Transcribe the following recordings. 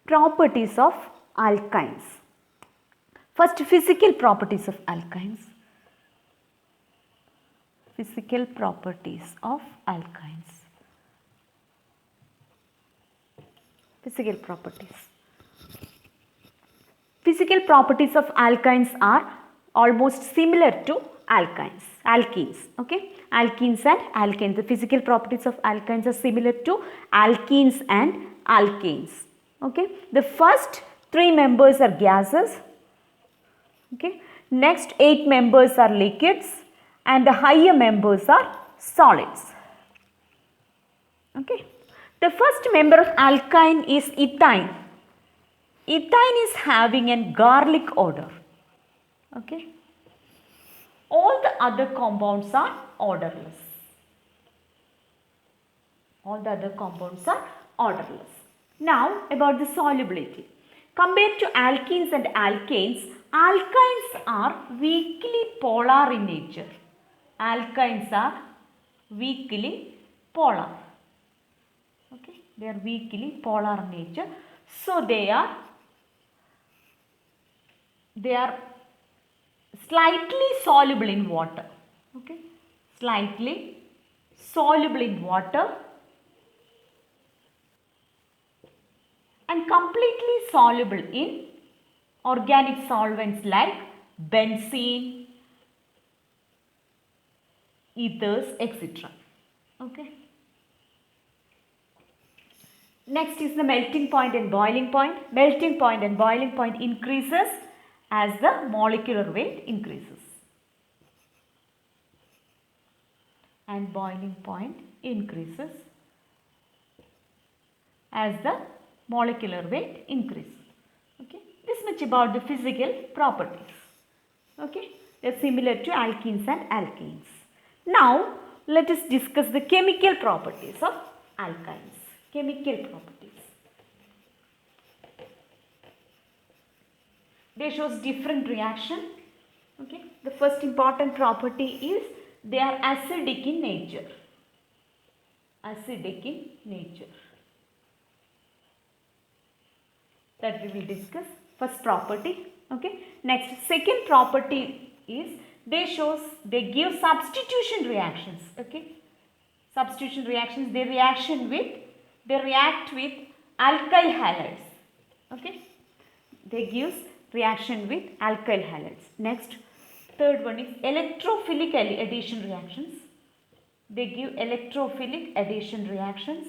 Properties of alkynes. First, physical properties of alkynes. Physical properties of alkynes. Physical properties. Physical properties of alkynes are almost similar to alkenes. Okay, alkenes and alkanes. The physical properties of alkynes are similar to alkenes and alkanes. Okay, the first 3 members are gases. Okay, next 8 members are liquids, and the higher members are solids. Okay, the first member of alkyne is ethyne. Ethyne is having a garlic odor. Okay, all the other compounds are odorless. All the other compounds are odorless. Now about the solubility. Compared to alkenes and alkanes, alkynes are weakly polar in nature. Alkynes are weakly polar. Okay, they are weakly polar in nature. So they are slightly soluble in water. Okay, slightly soluble in water and completely soluble in organic solvents like benzene, ethers, etc. Okay. Next is the melting point and boiling point. Melting point and boiling point increases as the molecular weight increases. And boiling point increases as the molecular weight increases. Okay, this much about the physical properties. Okay, they are similar to alkenes and alkanes. Now let us discuss the chemical properties of alkynes. Chemical properties. They shows different reaction. Okay, the first important property is they are acidic in nature. Acidic in nature. That we will discuss. First property. Okay. Next, second property is they give substitution reactions. Okay. Substitution reactions, they react with alkyl halides. Okay. They give reaction with alkyl halides. Next, third one is electrophilic addition reactions. They give electrophilic addition reactions.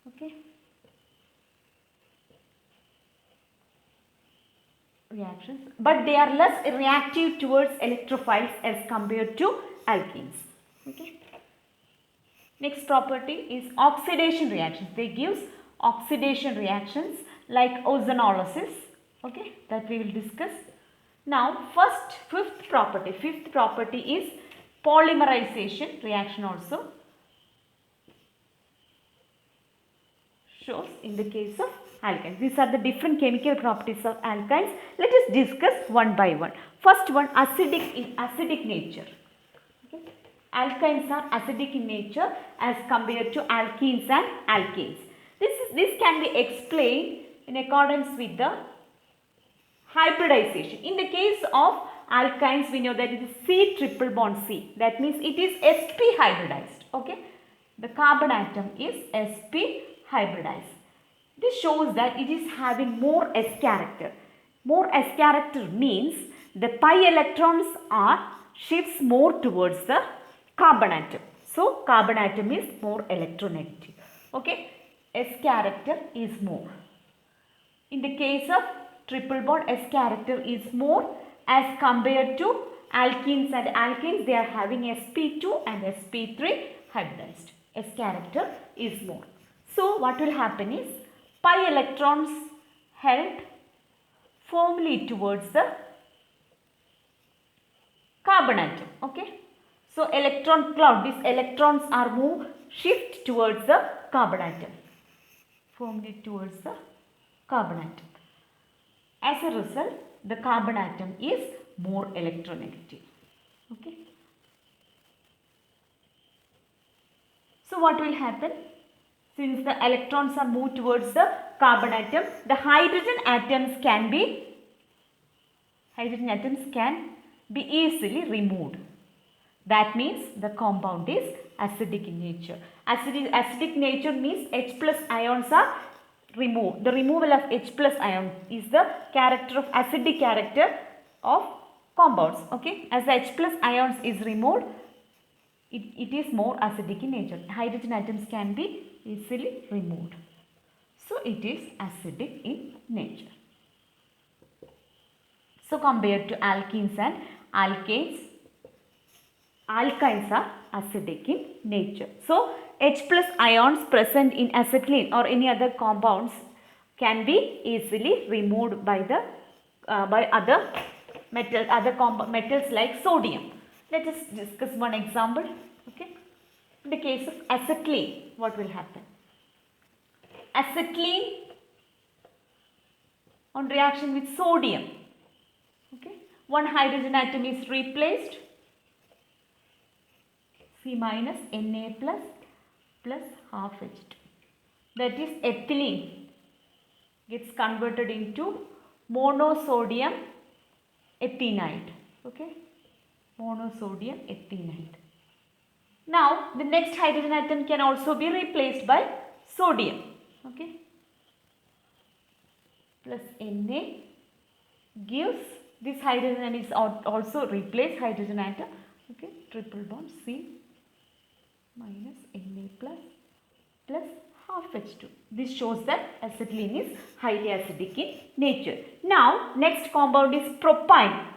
Okay. Reactions, but they are less reactive towards electrophiles as compared to alkenes. Okay. Next property is oxidation reactions. They give oxidation reactions like ozonolysis. Okay, that we will discuss. Now, fifth property is polymerization reaction also shows in the case of alkynes. These are the different chemical properties of alkynes. Let us discuss one by one. First one, acidic nature. Okay. Alkynes are acidic in nature as compared to alkenes and alkanes. This can be explained in accordance with the hybridization. In the case of alkynes, we know that it is C triple bond C. That means it is sp hybridized. Okay. The carbon atom is sp hybridized. This shows that it is having more s character. More s character means the pi electrons shifts more towards the carbon atom. So carbon atom is more electronegative. Okay, s character is more. In the case of triple bond, s character is more as compared to alkenes and alkanes. They are having sp2 and sp3 hybridized. S character is more. So what will happen is pi electrons held firmly towards the carbon atom. Okay. So electron cloud, these electrons are shift towards the carbon atom. Firmly towards the carbon atom. As a result, the carbon atom is more electronegative. Okay. So what will happen? since the electrons are moved towards the carbon atom, the hydrogen atoms can be easily removed. That means the compound is acidic in nature. Acidic nature means H plus ions are removed. The removal of H plus ion is the character of acidic character of compounds. Okay, as the H plus ions is removed, it is more acidic in nature. Hydrogen atoms can be easily removed. So it is acidic in nature. So compared to alkenes and alkanes, alkynes are acidic in nature. So H plus ions present in acetylene or any other compounds can be easily removed by the other metals like sodium. Let us discuss one example. Okay. In the case of acetylene, what will happen? Acetylene on reaction with sodium. Okay. One hydrogen atom is replaced. C minus Na plus half H2. That is ethylene gets converted into monosodium ethenide. Okay. Monosodium ethenide. Now the next hydrogen atom can also be replaced by sodium. Okay. Plus Na gives this hydrogen is also replaced hydrogen atom. Okay. Triple bond C minus Na plus half H2. This shows that acetylene is highly acidic in nature. Now next compound is propyne.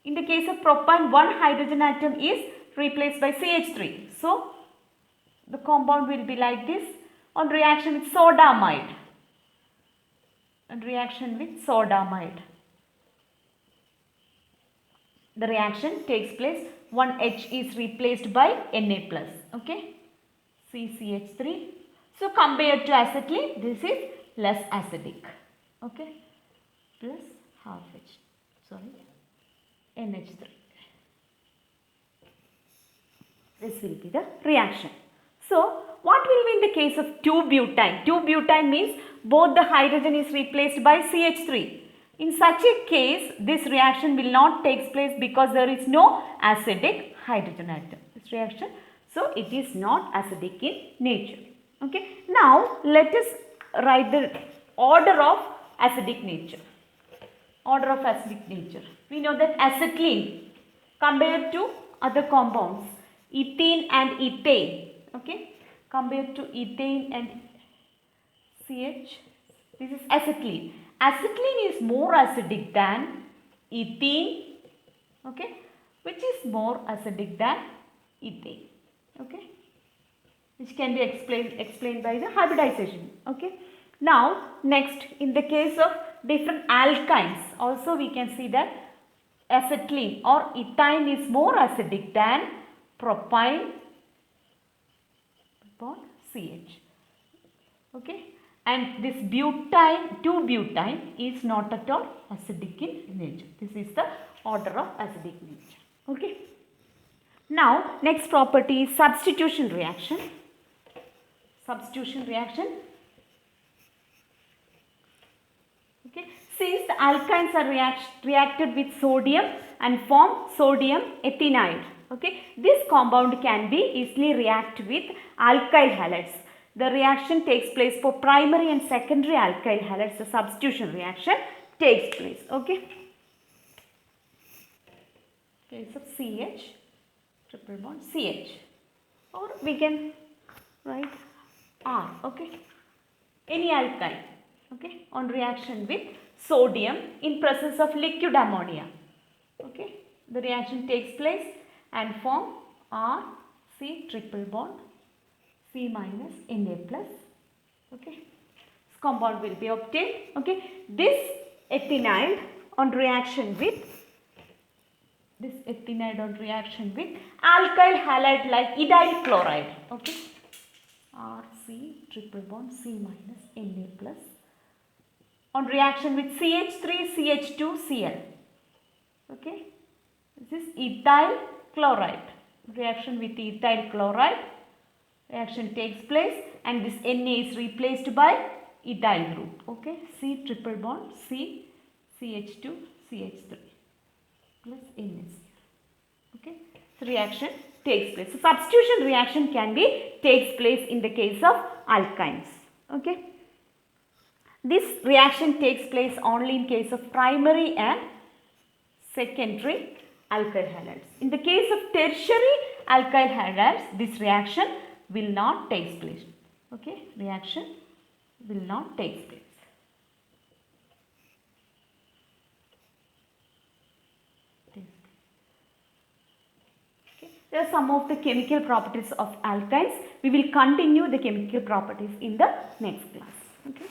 In the case of propyne, one hydrogen atom is replaced by CH3. So the compound will be like this on reaction with sodamide. The reaction takes place, one H is replaced by Na plus. Okay. CCH3. So compared to acetylene, this is less acidic. Okay. Plus half NH3. This will be the reaction. So what will be in the case of 2-butyne? 2-butyne means both the hydrogen is replaced by CH3. In such a case, this reaction will not take place because there is no acidic hydrogen atom. This reaction, so it is not acidic in nature. Okay. Now let us write the order of acidic nature. We know that acetylene compared to other compounds, ethene and ethane. Okay. Compared to ethane and CH, this is acetylene. Acetylene is more acidic than ethene. Okay. Which is more acidic than ethane. Okay. Which can be explained by the hybridization. Okay. Now next, in the case of different alkynes, also we can see that acetylene or ethyne is more acidic than propyne upon CH. Okay. And this butyne, 2-butyne is not at all acidic in nature. This is the order of acidic nature. Okay. Now next property is substitution reaction. Okay. Since the alkynes are reacted with sodium and form sodium ethenide. Okay. This compound can be easily react with alkyl halides. The reaction takes place for primary and secondary alkyl halides. The substitution reaction takes place. Okay. Case of CH, triple bond CH, or we can write R. Okay. Any alkyne. Okay. On reaction with sodium in presence of liquid ammonia. Okay. The reaction takes place and form R, C triple bond, C minus Na plus. Okay. This compound will be obtained. Okay. This ethenide on reaction with alkyl halide like ethyl chloride. Okay. R, C triple bond, C minus Na plus. On reaction with CH3, CH2, Cl. Okay. This is ethyl chloride. Reaction with ethyl chloride. reaction takes place and this Na is replaced by ethyl group. Okay, C triple bond C, CH2, CH3 plus NH. Okay, so reaction takes place. So substitution reaction takes place in the case of alkynes. Okay, this reaction takes place only in case of primary and secondary alkyl halides. In the case of tertiary alkyl halides, this reaction will not take place. Okay, reaction will not take place. Okay. There are some of the chemical properties of alkynes. We will continue the chemical properties in the next class. Okay.